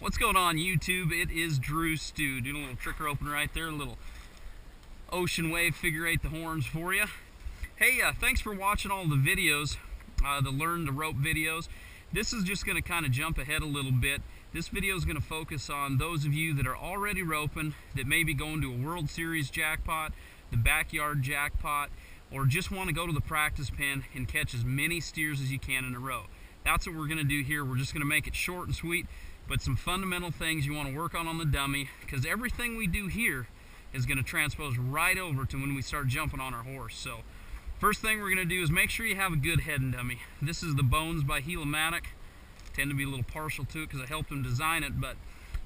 What's going on, YouTube? It is drustew doing a little trigger open right there, a little ocean wave figure eight the horns for you. Hey, thanks for watching all the videos, the learn to rope videos. This is just going to kind of jump ahead a little bit. This video is going to focus on those of you that are already roping, that may be going to a World Series jackpot, the backyard jackpot, or just want to go to the practice pen and catch as many steers as you can in a row. That's what we're going to do here. We're just going to make it short and sweet, but some fundamental things you want to work on the dummy, because everything we do here is going to transpose right over to when we start jumping on our horse. So first thing we're going to do is make sure you have a good head and dummy. This is the Bones by Helamatic. Tend to be a little partial to it because I helped them design it, but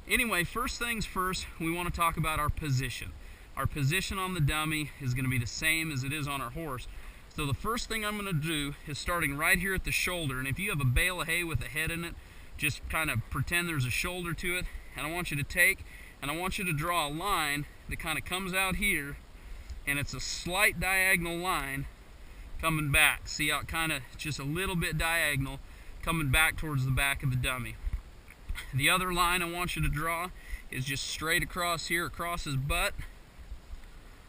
anyway, first things first, we want to talk about our position. Our position on the dummy is going to be the same as it is on our horse. So the first thing I'm going to do is starting right here at the shoulder, and if you have a bale of hay with a head in it, just kind of pretend there's a shoulder to it, and I want you to take, and I want you to draw a line that kind of comes out here, and it's a slight diagonal line coming back. See how it kind of just a little bit diagonal coming back towards the back of the dummy. The other line I want you to draw is just straight across here, across his butt,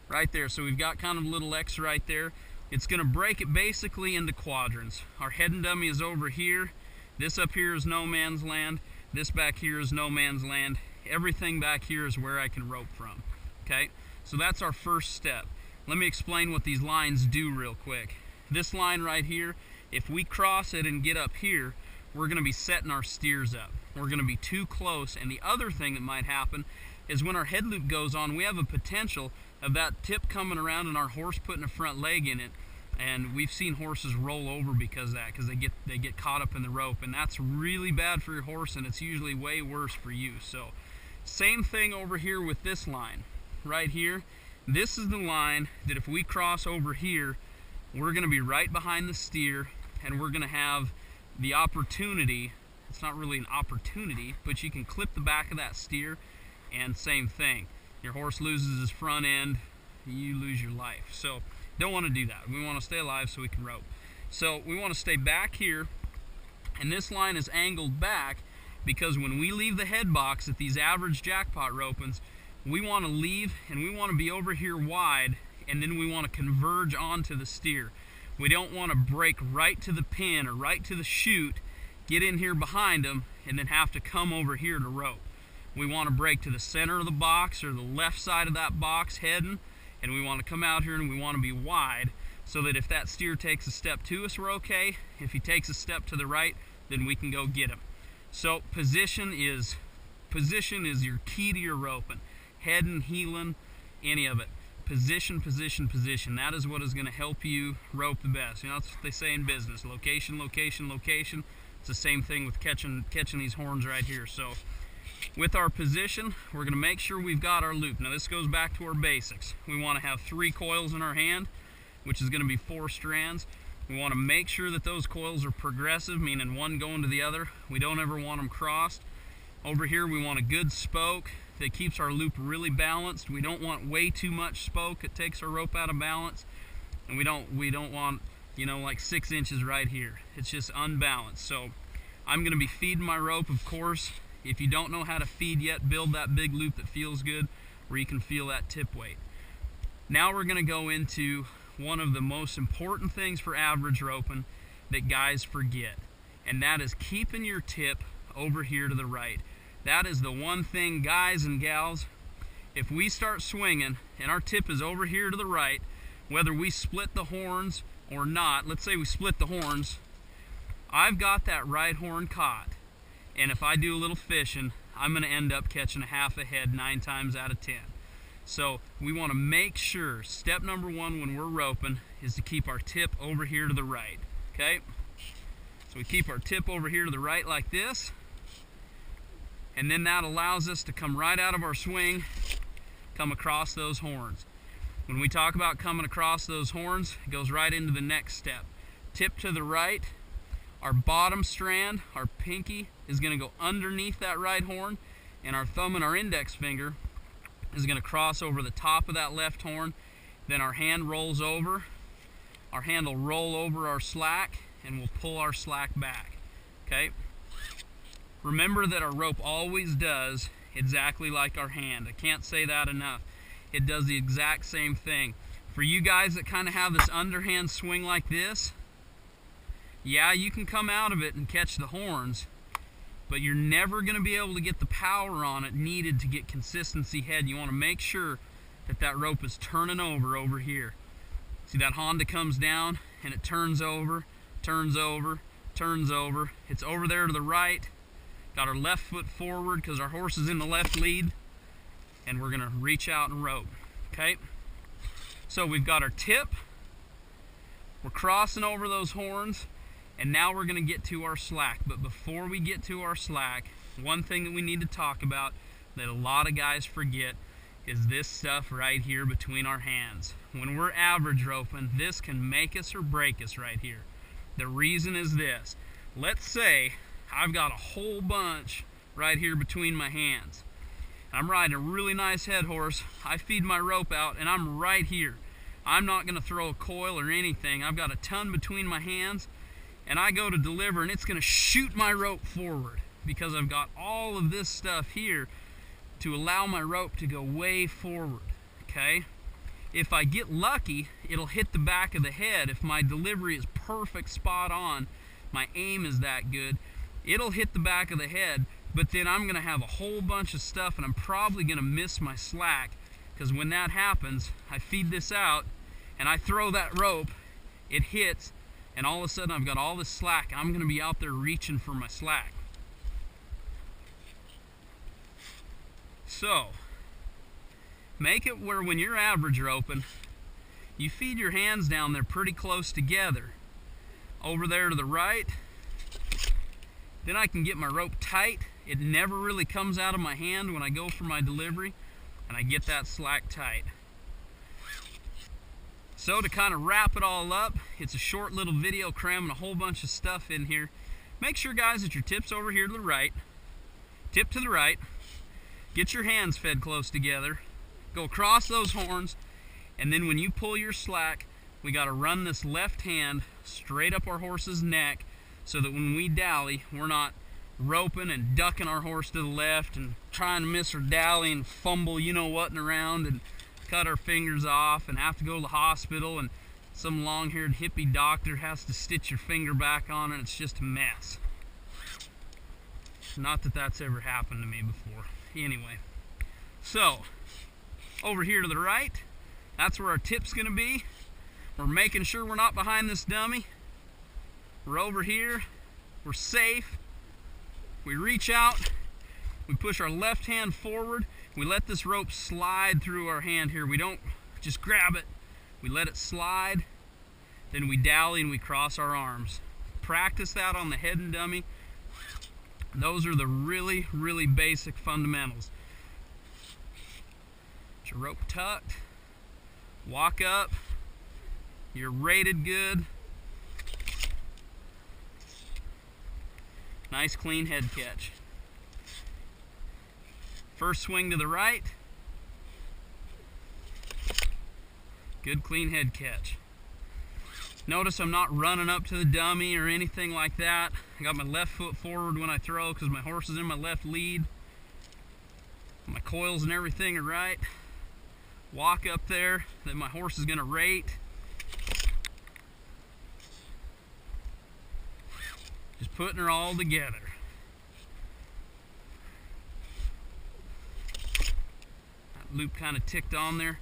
right there. So we've got kind of a little X right there. It's going to break it basically into quadrants. Our head and dummy is over here. This up here is no man's land. This back here is no man's land. Everything back here is where I can rope from. Okay, so that's our first step. Let me explain what these lines do real quick. This line right here, if we cross it and get up here, we're going to be setting our steers up. We're going to be too close, and the other thing that might happen is when our head loop goes on, we have a potential of that tip coming around and our horse putting a front leg in it, and we've seen horses roll over because of that, because they get caught up in the rope, and that's really bad for your horse, and it's usually way worse for you. So same thing over here with this line right here. This is the line that if we cross over here, we're going to be right behind the steer, and we're going to have the opportunity. It's not really an opportunity, but you can clip the back of that steer, and same thing. Your horse loses his front end, you lose your life. So don't want to do that. We want to stay alive so we can rope. So we want to stay back here, and this line is angled back because when we leave the head box at these average jackpot ropings, we want to leave and we want to be over here wide, and then we want to converge onto the steer. We don't want to break right to the pin or right to the chute, get in here behind them, and then have to come over here to rope. We want to break to the center of the box or the left side of that box heading, and we want to come out here and we want to be wide so that if that steer takes a step to us, we're okay. If he takes a step to the right, then we can go get him. So position is your key to your roping. Heading, heeling, any of it. Position, position, position. That is what is going to help you rope the best. You know, that's what they say in business. Location, location, location. It's the same thing with catching these horns right here. So with our position, we're going to make sure we've got our loop. Now this goes back to our basics. We want to have 3 coils in our hand, which is going to be 4 strands. We want to make sure that those coils are progressive, meaning one going to the other. We don't ever want them crossed. Over here we want a good spoke that keeps our loop really balanced. We don't want way too much spoke. It takes our rope out of balance. And we don't want, you know, like 6 inches right here. It's just unbalanced. So I'm going to be feeding my rope, of course. If you don't know how to feed yet, build that big loop that feels good where you can feel that tip weight. Now we're going to go into one of the most important things for average roping that guys forget, and that is keeping your tip over here to the right. That is the one thing, guys and gals, if we start swinging and our tip is over here to the right, whether we split the horns or not, let's say we split the horns, I've got that right horn caught. And if I do a little fishing, I'm going to end up catching a half a head 9 times out of 10. So we want to make sure, step number 1 when we're roping is to keep our tip over here to the right. Okay? So we keep our tip over here to the right like this. And then that allows us to come right out of our swing, come across those horns. When we talk about coming across those horns, it goes right into the next step. Tip to the right. Our bottom strand, our pinky, is going to go underneath that right horn, and our thumb and our index finger is going to cross over the top of that left horn. Then our hand rolls over. Our hand will roll over our slack, and we'll pull our slack back. Okay? Remember that our rope always does exactly like our hand. I can't say that enough. It does the exact same thing. For you guys that kind of have this underhand swing like this, yeah, you can come out of it and catch the horns, but you're never going to be able to get the power on it needed to get consistency head. You want to make sure that that rope is turning over here. See, that Honda comes down and it turns over, turns over, turns over. It's over there to the right. Got our left foot forward because our horse is in the left lead, and we're going to reach out and rope. Okay? So we've got our tip. We're crossing over those horns, and now we're going to get to our slack. But before we get to our slack, one thing that we need to talk about that a lot of guys forget is this stuff right here between our hands. When we're average roping, this can make us or break us right here. The reason is this. Let's say I've got a whole bunch right here between my hands. I'm riding a really nice head horse. I feed my rope out and I'm right here. I'm not going to throw a coil or anything. I've got a ton between my hands, and I go to deliver and it's going to shoot my rope forward because I've got all of this stuff here to allow my rope to go way forward. Okay? If I get lucky, it'll hit the back of the head. If my delivery is perfect, spot on, my aim is that good, it'll hit the back of the head, but then I'm going to have a whole bunch of stuff and I'm probably going to miss my slack, because when that happens, I feed this out and I throw that rope, it hits, and all of a sudden I've got all this slack and I'm going to be out there reaching for my slack. So, make it where when you're average roping, you feed your hands down there pretty close together. Over there to the right, then I can get my rope tight. It never really comes out of my hand when I go for my delivery, and I get that slack tight. So to kind of wrap it all up, it's a short little video cramming a whole bunch of stuff in here. Make sure, guys, that your tip's over here to the right. Tip to the right. Get your hands fed close together. Go across those horns, and then when you pull your slack, we got to run this left hand straight up our horse's neck so that when we dally, we're not roping and ducking our horse to the left and trying to miss or dally and fumble you-know-whatting around and cut our fingers off and have to go to the hospital and some long-haired hippie doctor has to stitch your finger back on and it's just a mess. Not that that's ever happened to me before. Anyway, so over here to the right, that's where our tip's going to be. We're making sure we're not behind this dummy. We're over here. We're safe. We reach out. We push our left hand forward. We let this rope slide through our hand here. We don't just grab it. We let it slide. Then we dally and we cross our arms. Practice that on the head and dummy. Those are the really, really basic fundamentals. Get your rope tucked. Walk up. You're rated good. Nice clean head catch. First swing to the right. Good clean head catch. Notice I'm not running up to the dummy or anything like that. I got my left foot forward when I throw because my horse is in my left lead. My coils and everything are right. Walk up there that my horse is going to rate. Just putting her all together. That loop kind of ticked on there.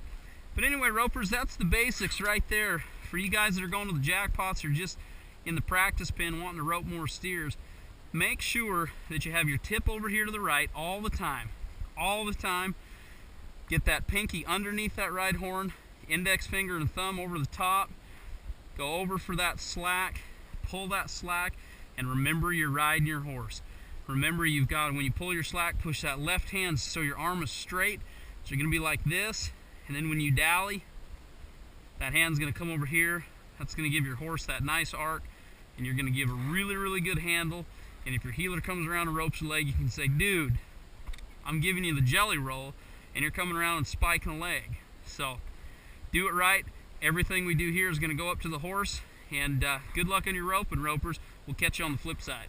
But anyway, ropers, that's the basics right there. For you guys that are going to the jackpots or just in the practice pen wanting to rope more steers, make sure that you have your tip over here to the right all the time. All the time. Get that pinky underneath that right horn, index finger and thumb over the top. Go over for that slack, pull that slack, and remember you're riding your horse. Remember you've got, when you pull your slack, push that left hand so your arm is straight. So you're going to be like this, and then when you dally, that hand's going to come over here. That's going to give your horse that nice arc, and you're going to give a really, really good handle. And if your heeler comes around and ropes your leg, you can say, dude, I'm giving you the jelly roll, and you're coming around and spiking a leg. So do it right. Everything we do here is going to go up to the horse, and good luck on your rope, and ropers, we'll catch you on the flip side.